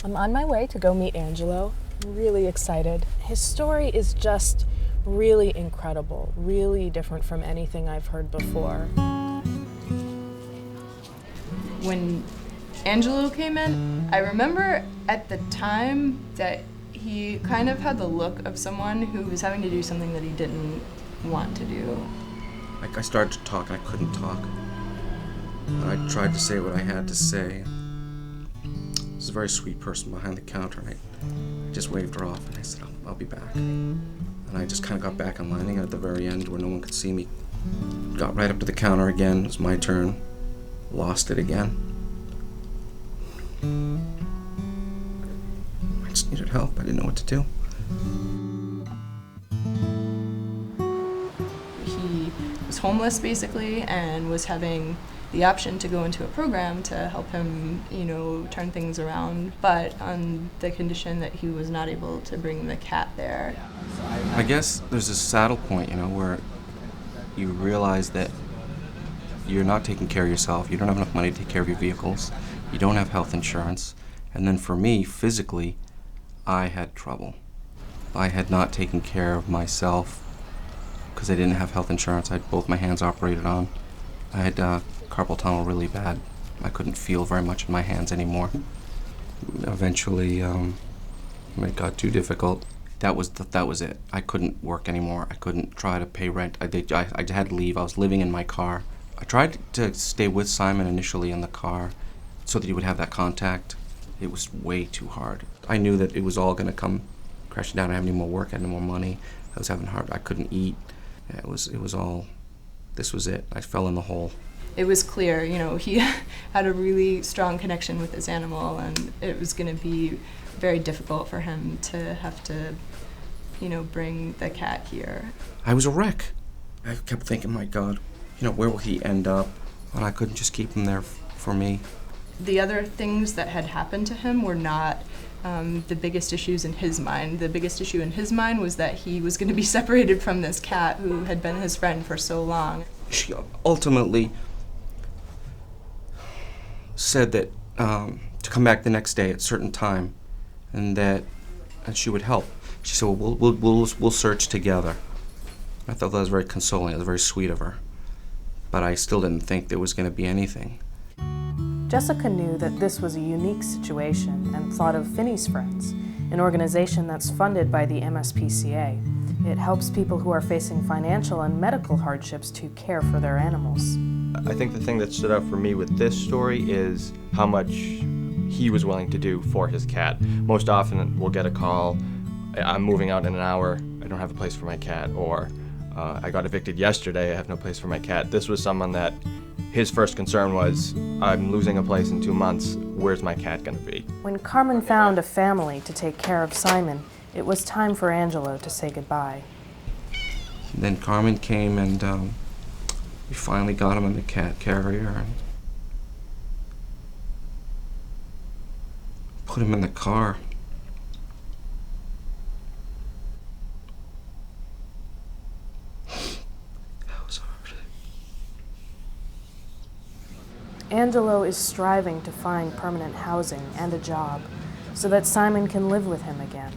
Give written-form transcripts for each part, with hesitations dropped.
I'm on my way to go meet Angelo. I'm really excited. His story is just really incredible, really different from anything I've heard before. When Angelo came in, I remember at the time that he kind of had the look of someone who was having to do something that he didn't want to do. I started to talk, and I couldn't talk. I tried to say what I had to say. This is a very sweet person behind the counter, and I just waved her off, and I said, I'll be back. And I just kind of got back on line at the very end where no one could see me. Got right up to the counter again. It was my turn. Lost it again. I just needed help. I didn't know what to do. He was homeless basically and was having the option to go into a program to help him, turn things around, but on the condition that he was not able to bring the cat there. I guess there's a saddle point, where you realize that you're not taking care of yourself, you don't have enough money to take care of your vehicles, you don't have health insurance, and then for me, physically, I had trouble. I had not taken care of myself because I didn't have health insurance. I had both my hands operated on. I had carpal tunnel really bad. I couldn't feel very much in my hands anymore. Eventually, when it got too difficult, that was it. I couldn't work anymore. I couldn't try to pay rent. I had to leave. I was living in my car. I tried to stay with Simon initially in the car so that he would have that contact. It was way too hard. I knew that it was all going to come crashing down. I didn't have any more work. I had no more money. I was having I couldn't eat. It was all, this was it. I fell in the hole. It was clear, he had a really strong connection with his animal, and it was going to be very difficult for him to have to, bring the cat here. I was a wreck. I kept thinking, my God, where will he end up? And I couldn't just keep him there for me. The other things that had happened to him were not the biggest issues in his mind. The biggest issue in his mind was that he was going to be separated from this cat who had been his friend for so long. She ultimately said that to come back the next day at a certain time, and she would help. She said, well, we'll search together. I thought that was very consoling. It was very sweet of her. But I still didn't think there was going to be anything. Jessica knew that this was a unique situation and thought of Phinneys Friends, an organization that's funded by the MSPCA. It helps people who are facing financial and medical hardships to care for their animals. I think the thing that stood out for me with this story is how much he was willing to do for his cat. Most often we'll get a call, I'm moving out in an hour, I don't have a place for my cat, or I got evicted yesterday, I have no place for my cat. This was someone that his first concern was, I'm losing a place in 2 months, where's my cat gonna be? When Carmen found a family to take care of Simon, it was time for Angelo to say goodbye. And then Carmen came and we finally got him in the cat carrier and put him in the car. That was hard. Angelo is striving to find permanent housing and a job so that Simon can live with him again.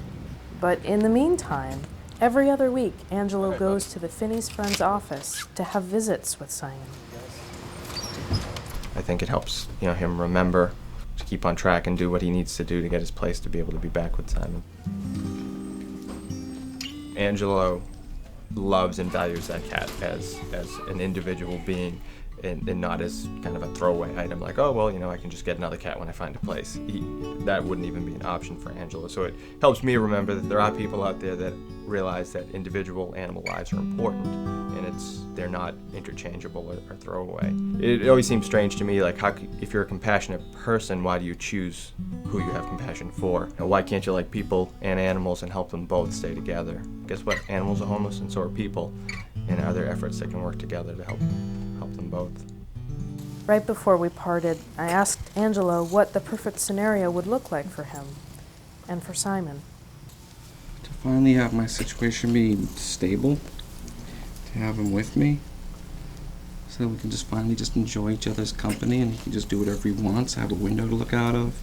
But in the meantime, every other week, Angelo goes to the Phinneys Friends office to have visits with Simon. I think it helps, him remember to keep on track and do what he needs to do to get his place to be able to be back with Simon. Angelo loves and values that cat as an individual being and not as kind of a throwaway item like, oh, well, I can just get another cat when I find a place. That wouldn't even be an option for Angelo. So it helps me remember that there are people out there that realize that individual animal lives are important and they're not interchangeable or throwaway. It always seems strange to me, like, if you're a compassionate person, why do you choose who you have compassion for? Why can't you like people and animals and help them both stay together? Guess what? Animals are homeless and so are people. And are there efforts that can work together to help them both? Right before we parted, I asked Angelo what the perfect scenario would look like for him and for Simon. To finally have my situation be stable, to have him with me, so that we can just finally just enjoy each other's company and he can just do whatever he wants, have a window to look out of,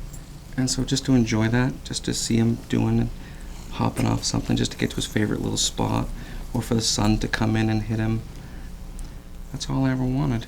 And so just to enjoy that, just to see him doing, hopping off something, just to get to his favorite little spot, or for the sun to come in and hit him, that's all I ever wanted.